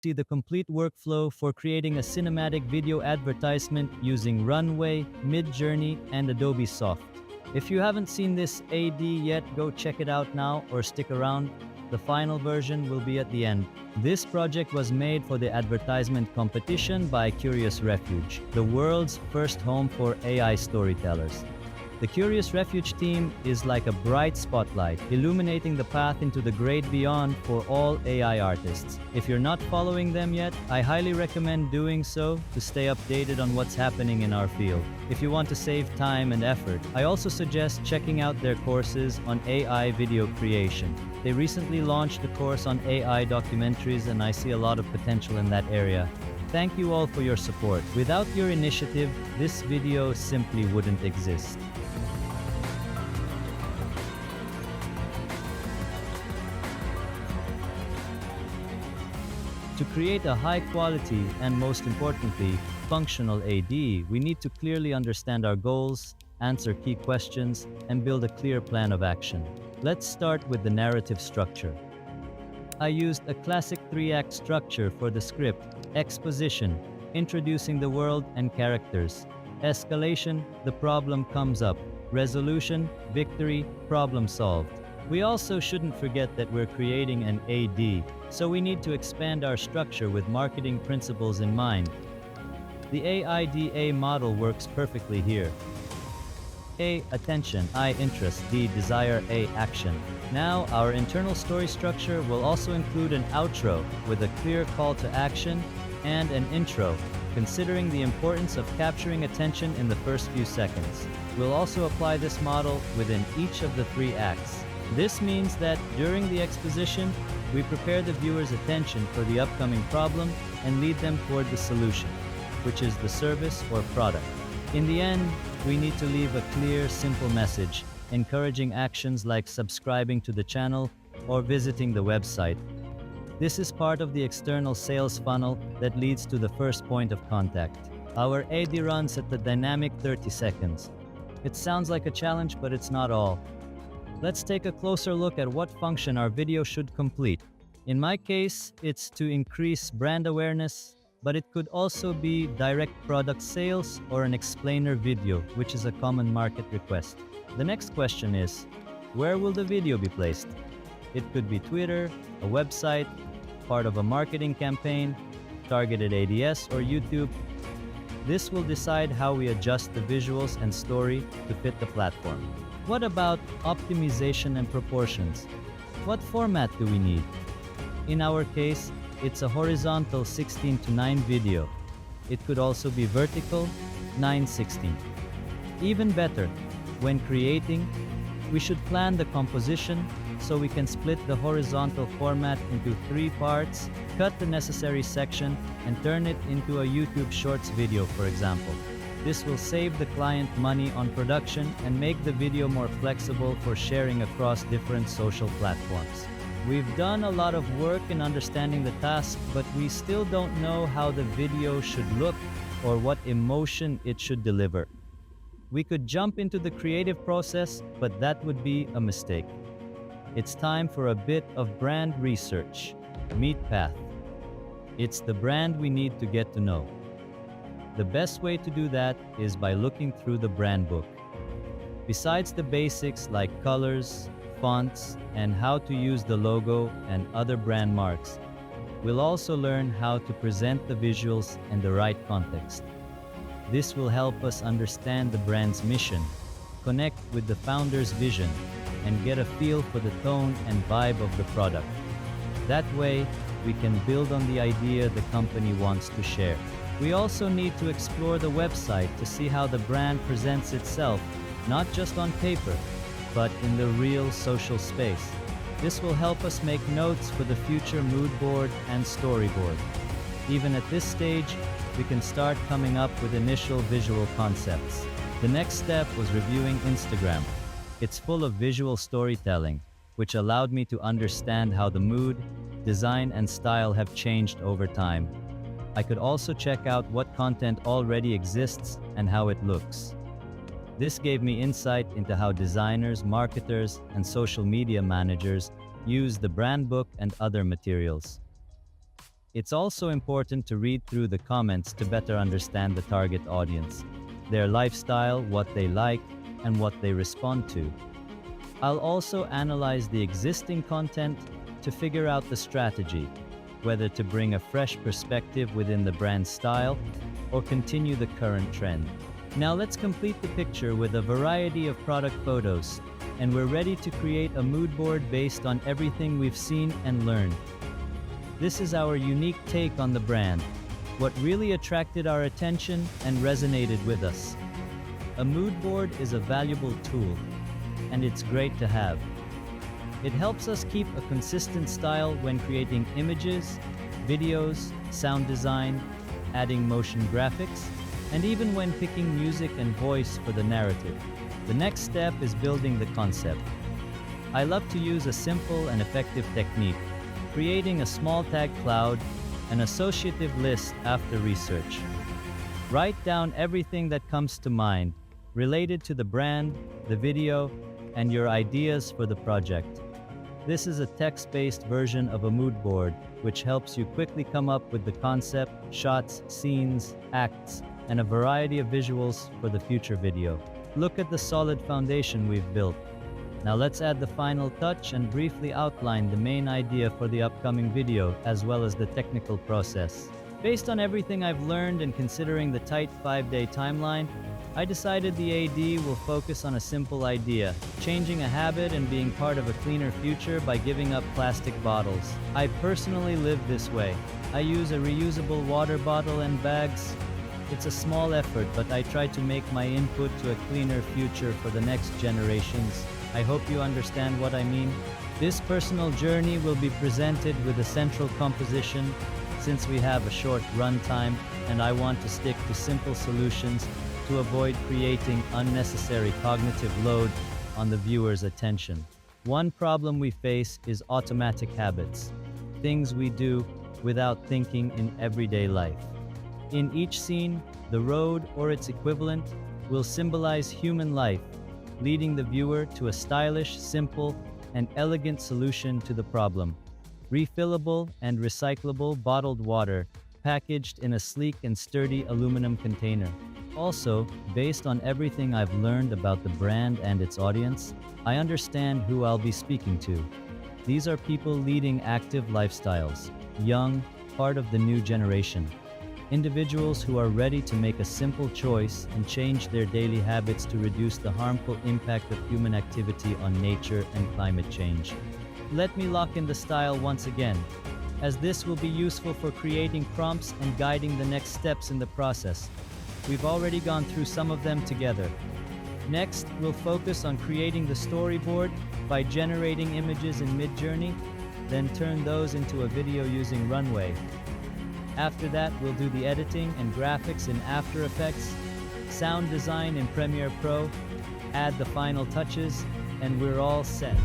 See the complete workflow for creating a cinematic video advertisement using Runway, Midjourney, and Adobe Soft. If you haven't seen this AD yet, go check it out now or stick around. The final version will be at the end. This project was made for the advertisement competition by Curious Refuge, the world's first home for AI storytellers. The Curious Refuge team is like a bright spotlight, illuminating the path into the great beyond for all AI artists. If you're not following them yet, I highly recommend doing so to stay updated on what's happening in our field. If you want to save time and effort, I also suggest checking out their courses on AI video creation. They recently launched a course on AI documentaries, and I see a lot of potential in that area. Thank you all for your support. Without your initiative, this video simply wouldn't exist. To create a high quality and, most importantly, functional AD, we need to clearly understand our goals, answer key questions, and build a clear plan of action. Let's start with the narrative structure. I used a classic 3-act structure for the script: exposition, introducing the world and characters; escalation, the problem comes up; resolution, victory, problem solved. We also shouldn't forget that we're creating an AD, so we need to expand our structure with marketing principles in mind. The AIDA model works perfectly here. A. Attention. I. Interest. D. Desire. A. Action. Now, our internal story structure will also include an outro with a clear call to action and an intro, considering the importance of capturing attention in the first few seconds. We'll also apply this model within each of the 3 acts. This means that during the exposition, we prepare the viewer's attention for the upcoming problem and lead them toward the solution, which is the service or product. In the end, we need to leave a clear, simple message, encouraging actions like subscribing to the channel or visiting the website. This is part of the external sales funnel that leads to the first point of contact. Our AD runs at the dynamic 30 seconds. It sounds like a challenge, but it's not all. Let's take a closer look at what function our video should complete. In my case, it's to increase brand awareness, but it could also be direct product sales or an explainer video, which is a common market request. The next question is, where will the video be placed? It could be Twitter, a website, part of a marketing campaign, targeted ADS, or YouTube. This will decide how we adjust the visuals and story to fit the platform. What about optimization and proportions? What format do we need? In our case, it's a horizontal 16:9 video. It could also be vertical 9:16. Even better, when creating, we should plan the composition so we can split the horizontal format into 3 parts, cut the necessary section, and turn it into a YouTube Shorts video, for example. This will save the client money on production and make the video more flexible for sharing across different social platforms. We've done a lot of work in understanding the task, but we still don't know how the video should look or what emotion it should deliver. We could jump into the creative process, but that would be a mistake. It's time for a bit of brand research. Meet Path. It's the brand we need to get to know. The best way to do that is by looking through the brand book. Besides the basics like colors, fonts, and how to use the logo and other brand marks, we'll also learn how to present the visuals in the right context. This will help us understand the brand's mission, connect with the founder's vision, and get a feel for the tone and vibe of the product. That way, we can build on the idea the company wants to share. We also need to explore the website to see how the brand presents itself, not just on paper, but in the real social space. This will help us make notes for the future mood board and storyboard. Even at this stage, we can start coming up with initial visual concepts. The next step was reviewing Instagram. It's full of visual storytelling, which allowed me to understand how the mood, design, and style have changed over time. I could also check out what content already exists and how it looks. This gave me insight into how designers, marketers, and social media managers use the brand book and other materials. It's also important to read through the comments to better understand the target audience, their lifestyle, what they like, and what they respond to. I'll also analyze the existing content to figure out the strategy, whether to bring a fresh perspective within the brand style or continue the current trend. Now let's complete the picture with a variety of product photos, and we're ready to create a mood board based on everything we've seen and learned. This is our unique take on the brand, what really attracted our attention and resonated with us. A mood board is a valuable tool, and it's great to have. It helps us keep a consistent style when creating images, videos, sound design, adding motion graphics, and even when picking music and voice for the narrative. The next step is building the concept. I love to use a simple and effective technique, creating a small tag cloud, an associative list after research. Write down everything that comes to mind, related to the brand, the video, and your ideas for the project. This is a text-based version of a mood board, which helps you quickly come up with the concept, shots, scenes, acts, and a variety of visuals for the future video. Look at the solid foundation we've built. Now let's add the final touch and briefly outline the main idea for the upcoming video, as well as the technical process. Based on everything I've learned and considering the tight 5-day timeline, I decided the AD will focus on a simple idea, changing a habit and being part of a cleaner future by giving up plastic bottles. I personally live this way. I use a reusable water bottle and bags. It's a small effort, but I try to make my input to a cleaner future for the next generations. I hope you understand what I mean. This personal journey will be presented with a central composition, since we have a short runtime, and I want to stick to simple solutions to avoid creating unnecessary cognitive load on the viewer's attention. One problem we face is automatic habits, things we do without thinking in everyday life. In each scene, the road or its equivalent will symbolize human life, leading the viewer to a stylish, simple, and elegant solution to the problem. Refillable and recyclable bottled water, packaged in a sleek and sturdy aluminum container. Also, based on everything I've learned about the brand and its audience, I understand who I'll be speaking to. These are people leading active lifestyles, young, part of the new generation. Individuals who are ready to make a simple choice and change their daily habits to reduce the harmful impact of human activity on nature and climate change. Let me lock in the style once again, as this will be useful for creating prompts and guiding the next steps in the process. We've already gone through some of them together. Next, we'll focus on creating the storyboard by generating images in Midjourney, then turn those into a video using Runway. After that, we'll do the editing and graphics in After Effects, sound design in Premiere Pro, add the final touches, and we're all set.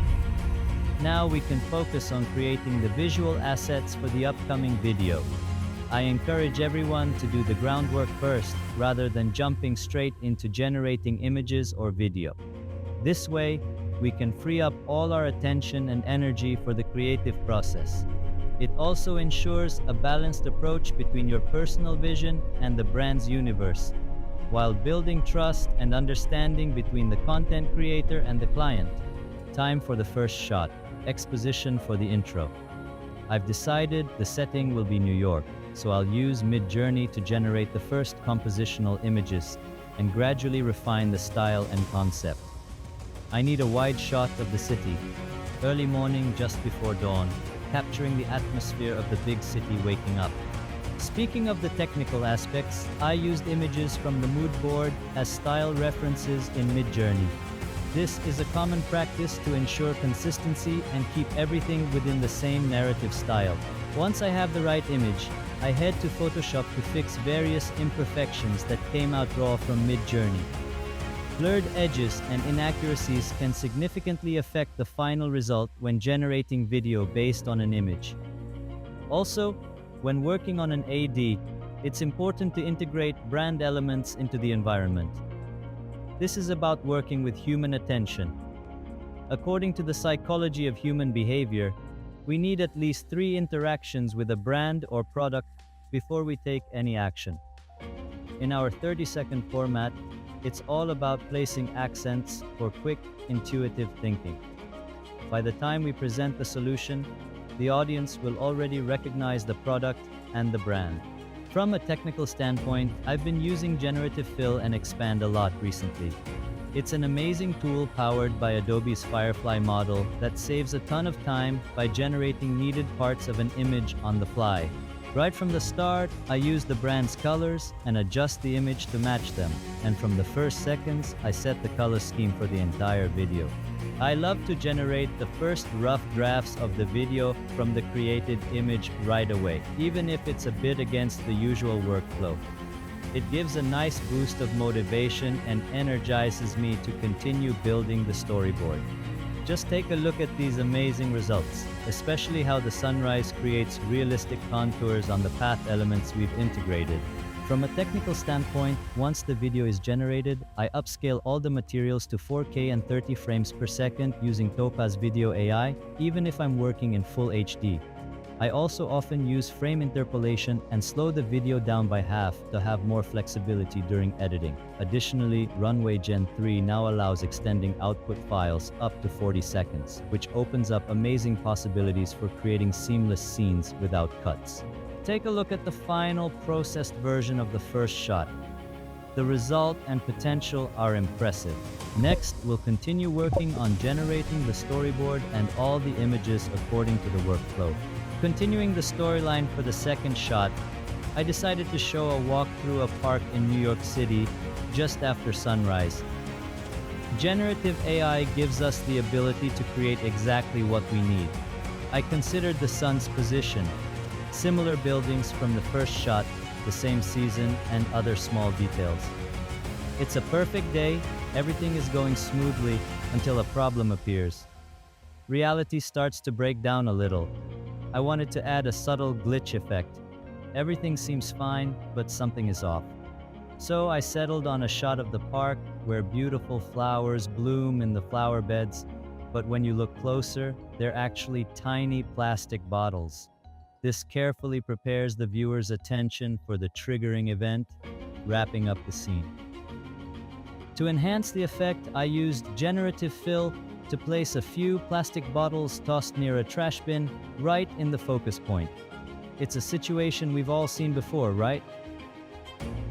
Now we can focus on creating the visual assets for the upcoming video. I encourage everyone to do the groundwork first, rather than jumping straight into generating images or video. This way, we can free up all our attention and energy for the creative process. It also ensures a balanced approach between your personal vision and the brand's universe, while building trust and understanding between the content creator and the client. Time for the first shot, exposition for the intro. I've decided the setting will be New York, so I'll use Midjourney to generate the first compositional images and gradually refine the style and concept. I need a wide shot of the city, early morning just before dawn, capturing the atmosphere of the big city waking up. Speaking of the technical aspects, I used images from the mood board as style references in Midjourney. This is a common practice to ensure consistency and keep everything within the same narrative style. Once I have the right image, I head to Photoshop to fix various imperfections that came out raw from Midjourney. Blurred edges and inaccuracies can significantly affect the final result when generating video based on an image. Also, when working on an AD, it's important to integrate brand elements into the environment. This is about working with human attention. According to the psychology of human behavior, We need at least 3 interactions with a brand or product before we take any action. In our 30-second format, it's all about placing accents for quick, intuitive thinking. By the time we present the solution, the audience will already recognize the product and the brand. From a technical standpoint, I've been using generative fill and expand a lot recently. It's an amazing tool powered by Adobe's Firefly model that saves a ton of time by generating needed parts of an image on the fly. Right from the start, I use the brand's colors and adjust the image to match them, and from the first seconds, I set the color scheme for the entire video. I love to generate the first rough drafts of the video from the created image right away, even if it's a bit against the usual workflow. It gives a nice boost of motivation and energizes me to continue building the storyboard. Just take a look at these amazing results, especially how the sunrise creates realistic contours on the path elements we've integrated. From a technical standpoint, once the video is generated, I upscale all the materials to 4K and 30 frames per second using Topaz Video AI, even if I'm working in full HD. I also often use frame interpolation and slow the video down by half to have more flexibility during editing. Additionally, Runway Gen 3 now allows extending output files up to 40 seconds, which opens up amazing possibilities for creating seamless scenes without cuts. Take a look at the final processed version of the first shot. The result and potential are impressive. Next, we'll continue working on generating the storyboard and all the images according to the workflow. Continuing the storyline for the second shot, I decided to show a walk through a park in New York City just after sunrise. Generative AI gives us the ability to create exactly what we need. I considered the sun's position, similar buildings from the first shot, the same season, and other small details. It's a perfect day, everything is going smoothly until a problem appears. Reality starts to break down a little. I wanted to add a subtle glitch effect. Everything seems fine, but something is off. So I settled on a shot of the park where beautiful flowers bloom in the flower beds, but when you look closer, they're actually tiny plastic bottles. This carefully prepares the viewer's attention for the triggering event, wrapping up the scene. To enhance the effect, I used generative fill to place a few plastic bottles tossed near a trash bin right in the focus point. It's a situation we've all seen before, right?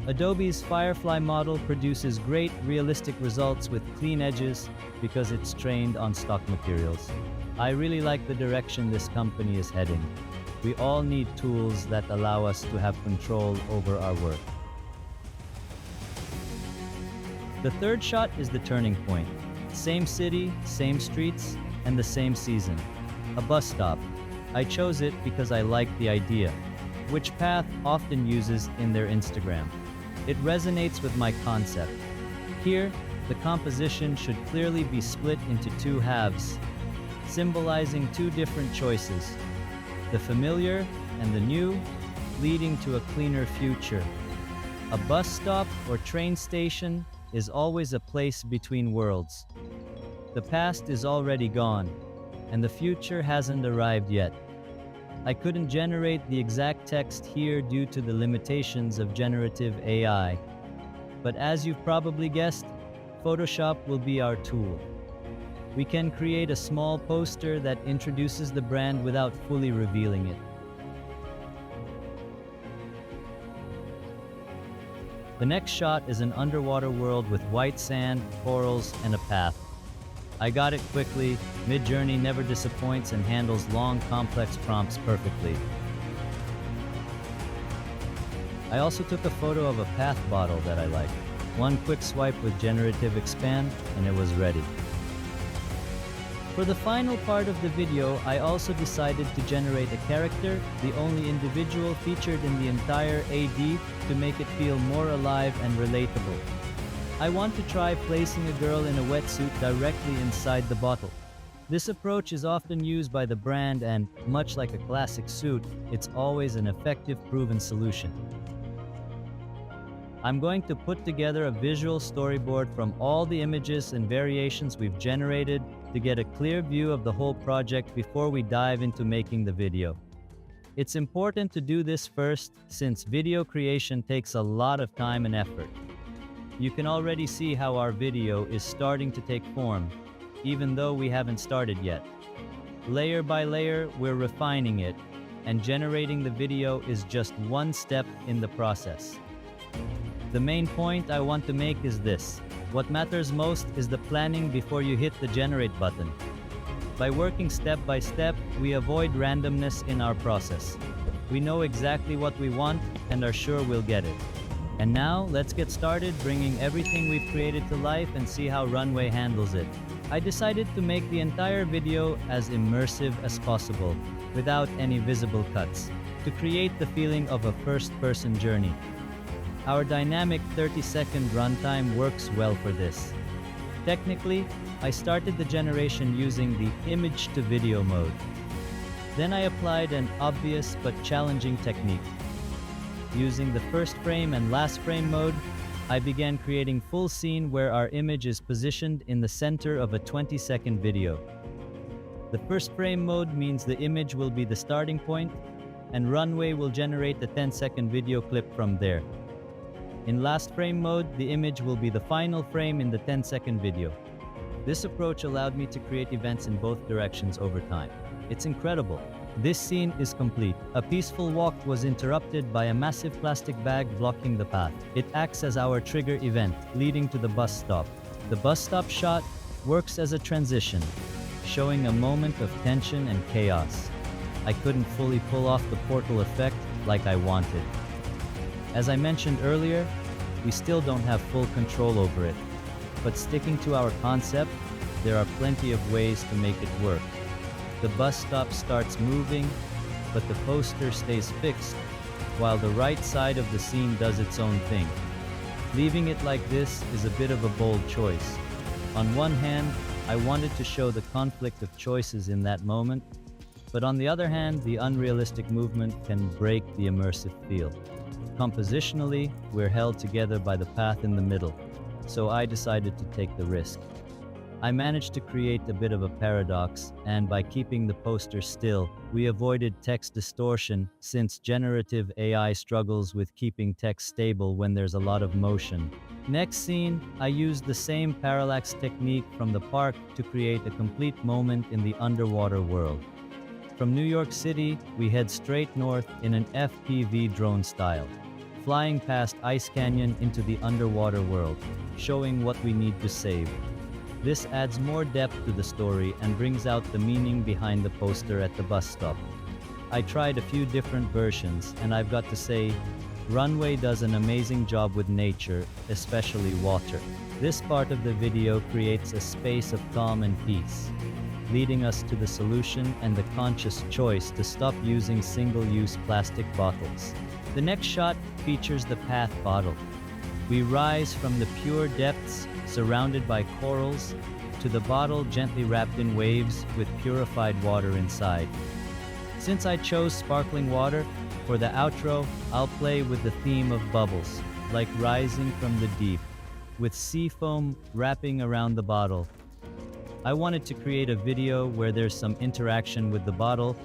Adobe's Firefly model produces great realistic results with clean edges because it's trained on stock materials. I really like the direction this company is heading. We all need tools that allow us to have control over our work. The third shot is the turning point. Same city, same streets, and the same season. A bus stop. I chose it because I like the idea, which Path often uses in their Instagram. It resonates with my concept. Here, the composition should clearly be split into two halves, symbolizing two different choices, the familiar and the new, leading to a cleaner future. A bus stop or train station is always a place between worlds. The past is already gone, and the future hasn't arrived yet. I couldn't generate the exact text here due to the limitations of generative AI. But as you've probably guessed, Photoshop will be our tool. We can create a small poster that introduces the brand without fully revealing it. The next shot is an underwater world with white sand, corals, and a path. I got it quickly. Midjourney never disappoints and handles long, complex prompts perfectly. I also took a photo of a path bottle that I like. One quick swipe with generative expand, and it was ready. For the final part of the video, I also decided to generate a character, the only individual featured in the entire AD, to make it feel more alive and relatable. I want to try placing a girl in a wetsuit directly inside the bottle. This approach is often used by the brand and, much like a classic suit, it's always an effective, proven solution. I'm going to put together a visual storyboard from all the images and variations we've generated to get a clear view of the whole project before we dive into making the video. It's important to do this first since video creation takes a lot of time and effort. You can already see how our video is starting to take form, even though we haven't started yet. Layer by layer, we're refining it, and generating the video is just one step in the process. The main point I want to make is this: what matters most is the planning before you hit the generate button. By working step by step, we avoid randomness in our process. We know exactly what we want and are sure we'll get it. And now, let's get started bringing everything we've created to life and see how Runway handles it. I decided to make the entire video as immersive as possible, without any visible cuts, to create the feeling of a first-person journey. Our dynamic 30-second runtime works well for this. Technically, I started the generation using the image-to-video mode. Then I applied an obvious but challenging technique. Using the first frame and last frame mode, I began creating full scene where our image is positioned in the center of a 20-second video. The first frame mode means the image will be the starting point, and Runway will generate the 10-second video clip from there. In last frame mode, the image will be the final frame in the 10-second video. This approach allowed me to create events in both directions over time. It's incredible. This scene is complete. A peaceful walk was interrupted by a massive plastic bag blocking the path. It acts as our trigger event, leading to the bus stop. The bus stop shot works as a transition, showing a moment of tension and chaos. I couldn't fully pull off the portal effect like I wanted. As I mentioned earlier, we still don't have full control over it. But sticking to our concept, there are plenty of ways to make it work. The bus stop starts moving, but the poster stays fixed, while the right side of the scene does its own thing. Leaving it like this is a bit of a bold choice. On one hand, I wanted to show the conflict of choices in that moment, but on the other hand, the unrealistic movement can break the immersive feel. Compositionally, we're held together by the path in the middle, so I decided to take the risk. I managed to create a bit of a paradox, and by keeping the poster still, we avoided text distortion since generative AI struggles with keeping text stable when there's a lot of motion. Next scene, I used the same parallax technique from the park to create a complete moment in the underwater world. From New York City, we head straight north in an FPV drone style, flying past Ice Canyon into the underwater world, showing what we need to save. This adds more depth to the story and brings out the meaning behind the poster at the bus stop. I tried a few different versions, and I've got to say, Runway does an amazing job with nature, especially water. This part of the video creates a space of calm and peace, leading us to the solution and the conscious choice to stop using single-use plastic bottles. The next shot features the path bottle. We rise from the pure depths, surrounded by corals, to the bottle gently wrapped in waves with purified water inside. Since I chose sparkling water, for the outro, I'll play with the theme of bubbles, like rising from the deep, with sea foam wrapping around the bottle. I wanted to create a video where there's some interaction with the bottle,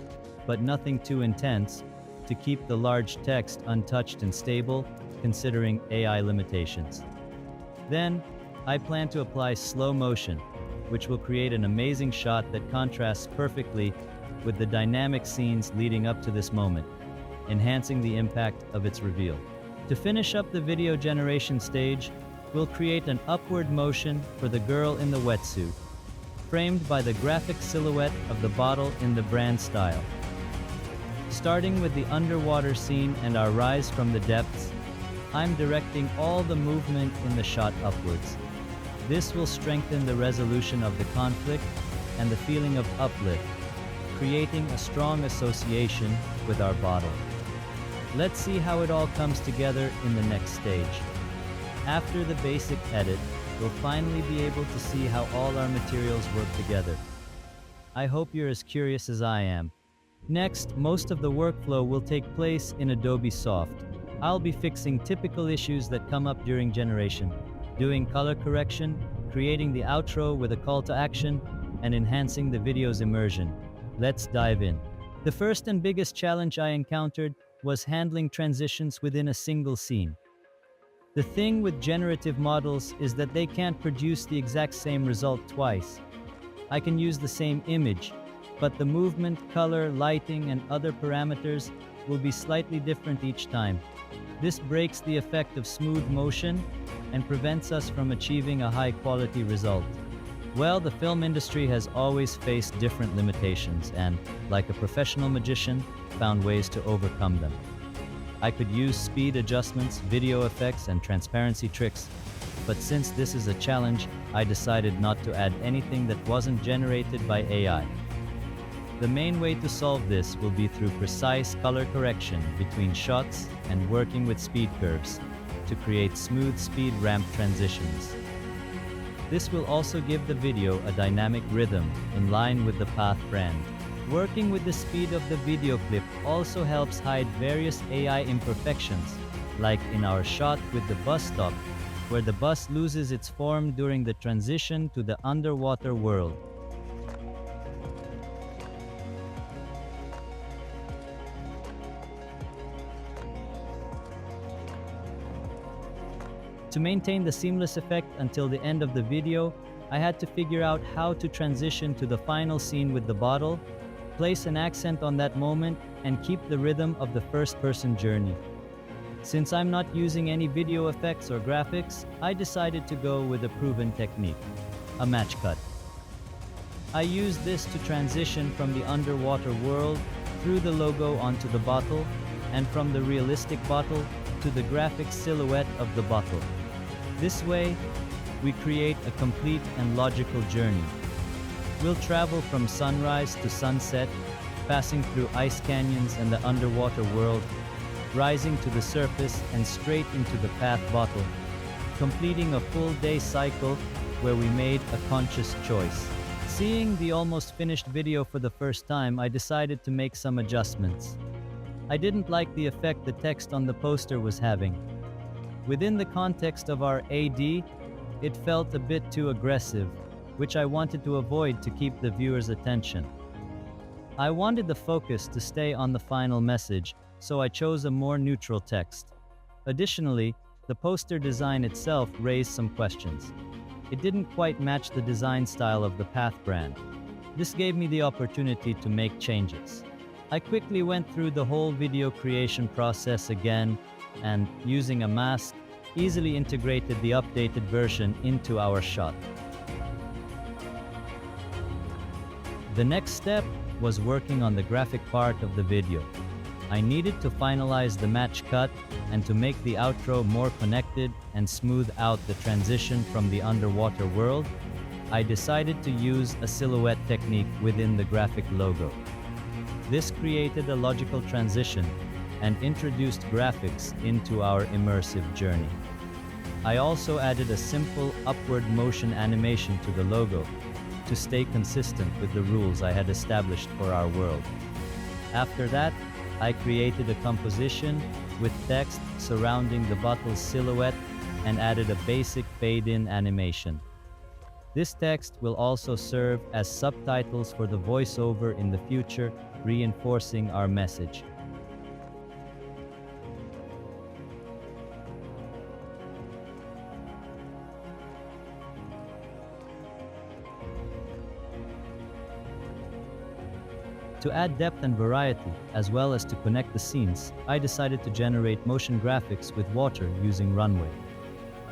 but nothing too intense, to keep the large text untouched and stable, considering AI limitations. Then, I plan to apply slow motion, which will create an amazing shot that contrasts perfectly with the dynamic scenes leading up to this moment, enhancing the impact of its reveal. To finish up the video generation stage, we'll create an upward motion for the girl in the wetsuit, framed by the graphic silhouette of the bottle in the brand style. Starting with the underwater scene and our rise from the depths, I'm directing all the movement in the shot upwards. This will strengthen the resolution of the conflict and the feeling of uplift, creating a strong association with our bottle. Let's see how it all comes together in the next stage. After the basic edit, we'll finally be able to see how all our materials work together. I hope you're as curious as I am. Next, most of the workflow will take place in Adobe Soft, I'll be fixing typical issues that come up during generation, doing color correction, creating the outro with a call to action, and enhancing the video's immersion. Let's dive in. The first and biggest challenge I encountered was handling transitions within a single scene. The thing with generative models is that they can't produce the exact same result twice. I can use the same image, but the movement, color, lighting, and other parameters will be slightly different each time. This breaks the effect of smooth motion and prevents us from achieving a high-quality result. Well, the film industry has always faced different limitations and, like a professional magician, found ways to overcome them. I could use speed adjustments, video effects, and transparency tricks, but since this is a challenge, I decided not to add anything that wasn't generated by AI. The main way to solve this will be through precise color correction between shots and working with speed curves to create smooth speed ramp transitions. This will also give the video a dynamic rhythm in line with the Path brand. Working with the speed of the video clip also helps hide various AI imperfections, like in our shot with the bus stop, where the bus loses its form during the transition to the underwater world. To maintain the seamless effect until the end of the video, I had to figure out how to transition to the final scene with the bottle, place an accent on that moment, and keep the rhythm of the first-person journey. Since I'm not using any video effects or graphics, I decided to go with a proven technique, a match cut. I used this to transition from the underwater world through the logo onto the bottle, and from the realistic bottle to the graphic silhouette of the bottle. This way, we create a complete and logical journey. We'll travel from sunrise to sunset, passing through ice canyons and the underwater world, rising to the surface and straight into the Path bottle, completing a full day cycle where we made a conscious choice. Seeing the almost finished video for the first time, I decided to make some adjustments. I didn't like the effect the text on the poster was having. Within the context of our AD, it felt a bit too aggressive, which I wanted to avoid to keep the viewer's attention. I wanted the focus to stay on the final message, so I chose a more neutral text. Additionally, the poster design itself raised some questions. It didn't quite match the design style of the Path brand. This gave me the opportunity to make changes. I quickly went through the whole video creation process again and, using a mask, easily integrated the updated version into our shot. The next step was working on the graphic part of the video. I needed to finalize the match cut and to make the outro more connected and smooth out the transition from the underwater world, I decided to use a silhouette technique within the graphic logo. This created a logical transition and introduced graphics into our immersive journey. I also added a simple upward motion animation to the logo to stay consistent with the rules I had established for our world. After that, I created a composition with text surrounding the bottle's silhouette and added a basic fade-in animation. This text will also serve as subtitles for the voiceover in the future, reinforcing our message. To add depth and variety, as well as to connect the scenes, I decided to generate motion graphics with water using Runway.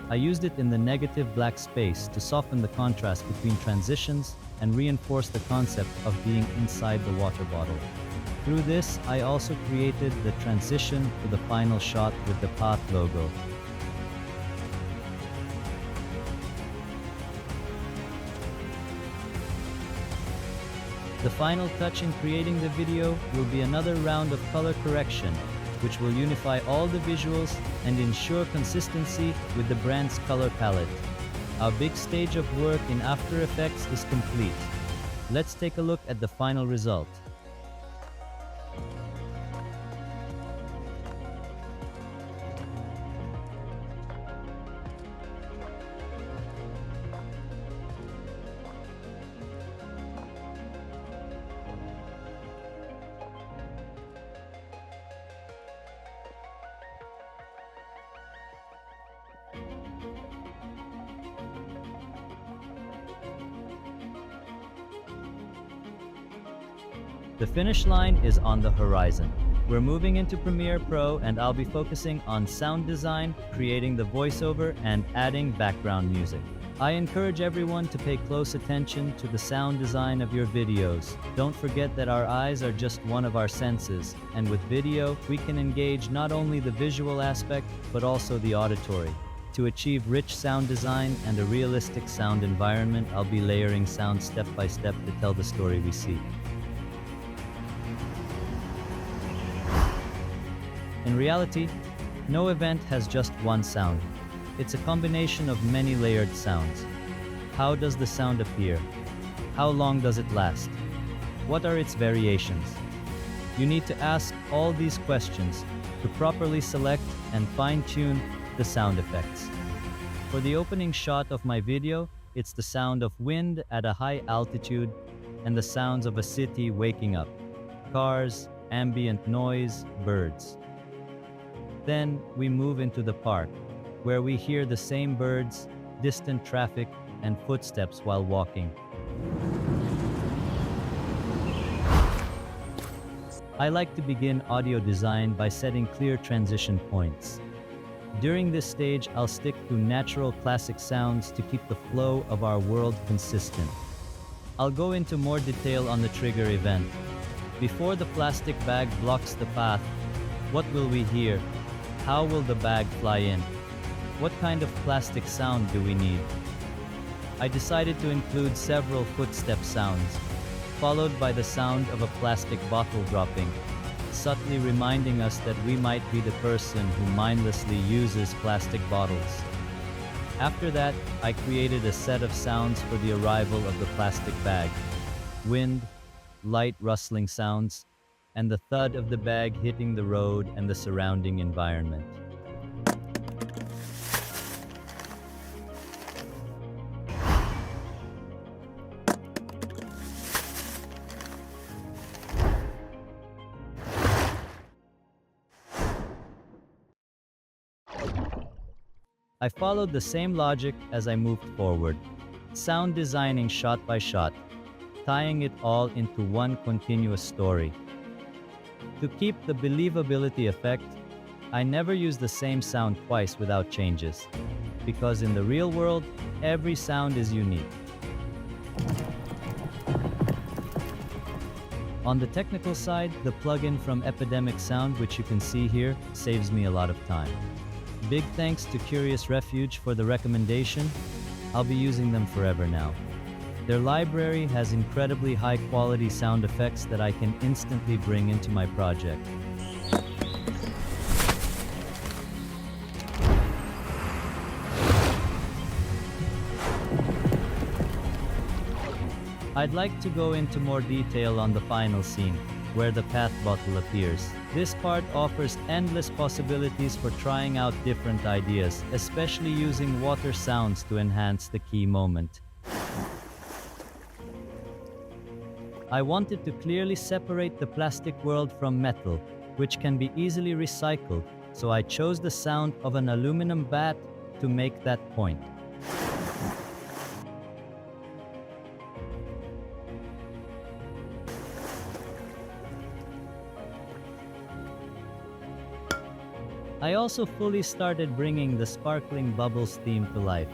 I used it in the negative black space to soften the contrast between transitions and reinforce the concept of being inside the water bottle. Through this, I also created the transition to the final shot with the Path logo. The final touch in creating the video will be another round of color correction, which will unify all the visuals and ensure consistency with the brand's color palette. Our big stage of work in After Effects is complete. Let's take a look at the final result. The finish line is on the horizon. We're moving into Premiere Pro and I'll be focusing on sound design, creating the voiceover, and adding background music. I encourage everyone to pay close attention to the sound design of your videos. Don't forget that our eyes are just one of our senses, and with video, we can engage not only the visual aspect, but also the auditory. To achieve rich sound design and a realistic sound environment, I'll be layering sound step by step to tell the story we seek. In reality, no event has just one sound. It's a combination of many layered sounds. How does the sound appear? How long does it last? What are its variations? You need to ask all these questions to properly select and fine-tune the sound effects. For the opening shot of my video, it's the sound of wind at a high altitude and the sounds of a city waking up. Cars, ambient noise, birds. Then we move into the park, where we hear the same birds, distant traffic, and footsteps while walking. I like to begin audio design by setting clear transition points. During this stage, I'll stick to natural classic sounds to keep the flow of our world consistent. I'll go into more detail on the trigger event. Before the plastic bag blocks the path, what will we hear? How will the bag fly in? What kind of plastic sound do we need? I decided to include several footstep sounds, followed by the sound of a plastic bottle dropping, subtly reminding us that we might be the person who mindlessly uses plastic bottles. After that, I created a set of sounds for the arrival of the plastic bag. Wind, light rustling sounds, and the thud of the bag hitting the road and the surrounding environment. I followed the same logic as I moved forward, sound designing shot by shot, tying it all into one continuous story. To keep the believability effect, I never use the same sound twice without changes, because in the real world, every sound is unique. On the technical side, the plugin from Epidemic Sound, which you can see here, saves me a lot of time. Big thanks to Curious Refuge for the recommendation. I'll be using them forever now. Their library has incredibly high-quality sound effects that I can instantly bring into my project. I'd like to go into more detail on the final scene, where the path bottle appears. This part offers endless possibilities for trying out different ideas, especially using water sounds to enhance the key moment. I wanted to clearly separate the plastic world from metal, which can be easily recycled, so I chose the sound of an aluminum bat to make that point. I also fully started bringing the sparkling bubbles theme to life.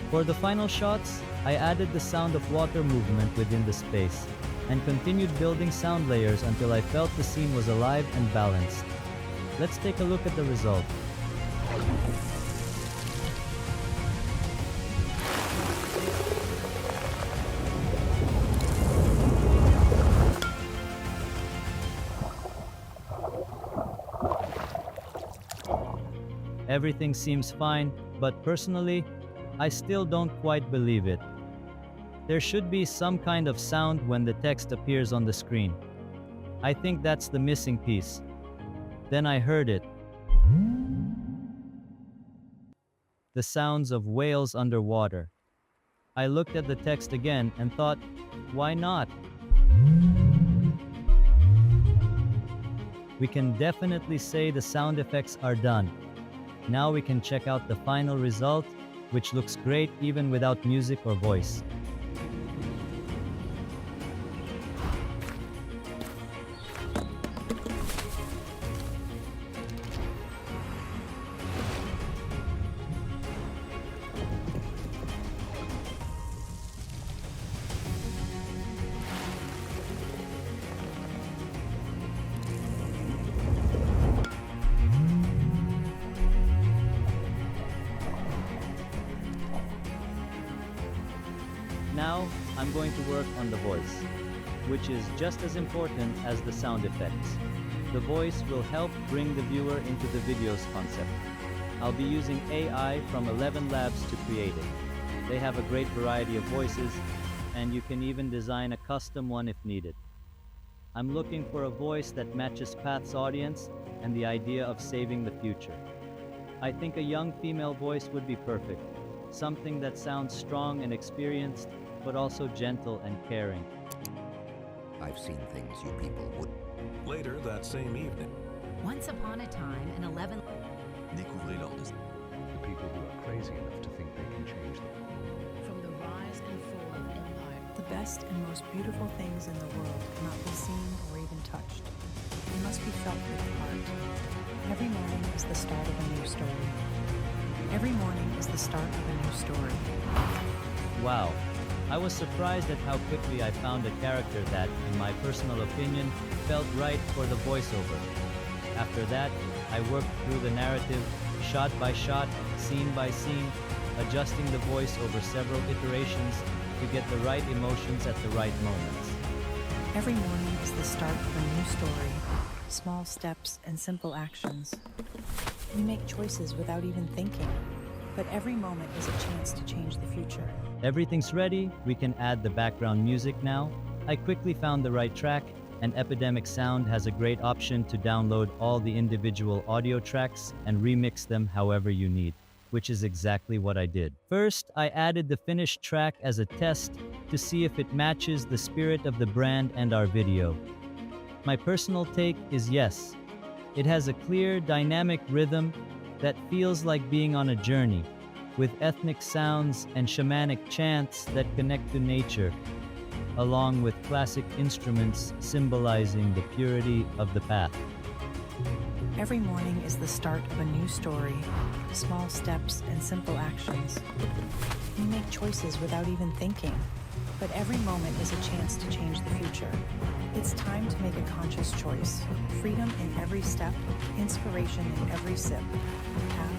For the final shots, I added the sound of water movement within the space, and continued building sound layers until I felt the scene was alive and balanced. Let's take a look at the result. Everything seems fine, but personally, I still don't quite believe it. There should be some kind of sound when the text appears on the screen. I think that's the missing piece. Then I heard it. The sounds of whales underwater. I looked at the text again and thought, why not? We can definitely say the sound effects are done. Now we can check out the final result, which looks great even without music or voice. Now, I'm going to work on the voice, which is just as important as the sound effects. The voice will help bring the viewer into the video's concept. I'll be using AI from 11 Labs to create it. They have a great variety of voices, and you can even design a custom one if needed. I'm looking for a voice that matches Path's audience and the idea of saving the future. I think a young female voice would be perfect, something that sounds strong and experienced, but also gentle and caring. I've seen things you people would. Later that same evening, Once upon a time, in 11... Découvrez leur destin. The people who are crazy enough to think they can change them. From the rise and fall of empire, the best and most beautiful things in the world cannot be seen or even touched. They must be felt with the heart. Every morning is the start of a new story. Every morning is the start of a new story. Wow, I was surprised at how quickly I found a character that, in my personal opinion, felt right for the voiceover. After that, I worked through the narrative, shot by shot, scene by scene, adjusting the voice over several iterations to get the right emotions at the right moments. Every morning is the start of a new story. Small steps and simple actions. We make choices without even thinking, but every moment is a chance to change the future. Everything's ready, we can add the background music now. I quickly found the right track, and Epidemic Sound has a great option to download all the individual audio tracks and remix them however you need, which is exactly what I did. First, I added the finished track as a test to see if it matches the spirit of the brand and our video. My personal take is yes. It has a clear, dynamic rhythm that feels like being on a journey, with ethnic sounds and shamanic chants that connect to nature, along with classic instruments symbolizing the purity of the path. Every morning is the start of a new story. Small steps and simple actions. We make choices without even thinking, but every moment is a chance to change the future. It's time to make a conscious choice. Freedom in every step, inspiration in every sip. Path,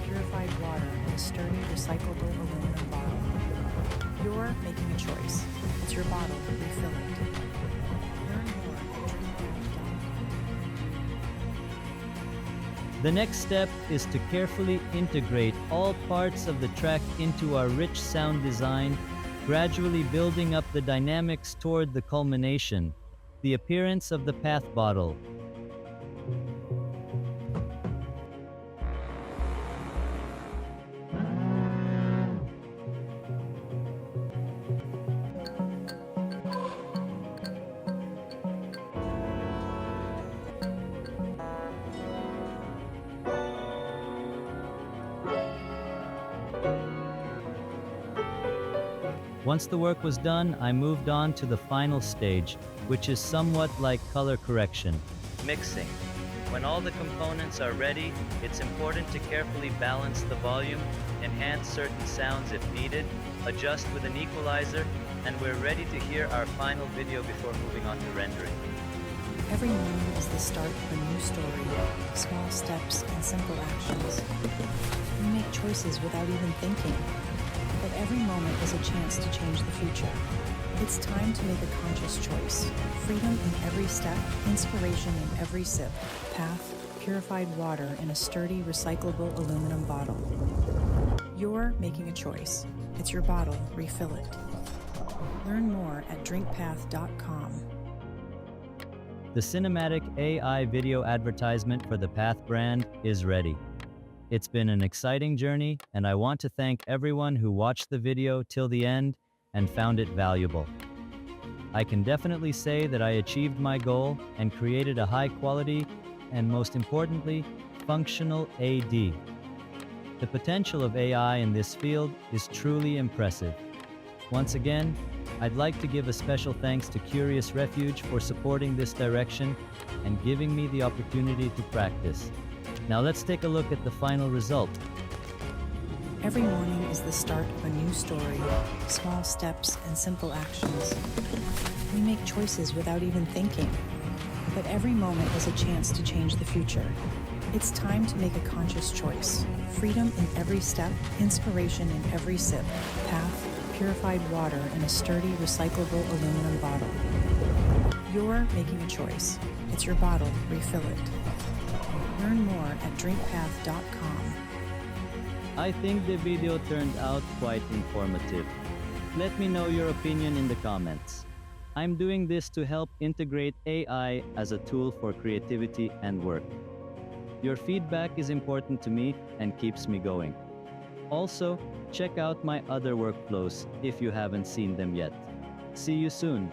purified water, and a sturdy, recyclable aluminum bottle. You're making a choice. It's your bottle, refill it. Learn more at freework.com. The next step is to carefully integrate all parts of the track into our rich sound design, gradually building up the dynamics toward the culmination, the appearance of the path bottle. Once the work was done, I moved on to the final stage, which is somewhat like color correction. Mixing. When all the components are ready, it's important to carefully balance the volume, enhance certain sounds if needed, adjust with an equalizer, and we're ready to hear our final video before moving on to rendering. Every morning is the start of a new story. Small steps and simple actions. We make choices without even thinking, but every moment is a chance to change the future. It's time to make a conscious choice. Freedom in every step, inspiration in every sip. Path, purified water in a sturdy, recyclable aluminum bottle. You're making a choice. It's your bottle, refill it. Learn more at drinkpath.com. The cinematic AI video advertisement for the Path brand is ready. It's been an exciting journey, and I want to thank everyone who watched the video till the end and found it valuable. I can definitely say that I achieved my goal and created a high-quality, and most importantly, functional AD. The potential of AI in this field is truly impressive. Once again, I'd like to give a special thanks to Curious Refuge for supporting this direction and giving me the opportunity to practice. Now let's take a look at the final result. Every morning is the start of a new story, small steps and simple actions. We make choices without even thinking, but every moment is a chance to change the future. It's time to make a conscious choice. Freedom in every step, inspiration in every sip, path, purified water in a sturdy, recyclable aluminum bottle. You're making a choice. It's your bottle, refill it. Learn more at drinkpath.com. I think the video turned out quite informative. Let me know your opinion in the comments. I'm doing this to help integrate AI as a tool for creativity and work. Your feedback is important to me and keeps me going. Also, check out my other workflows if you haven't seen them yet. See you soon.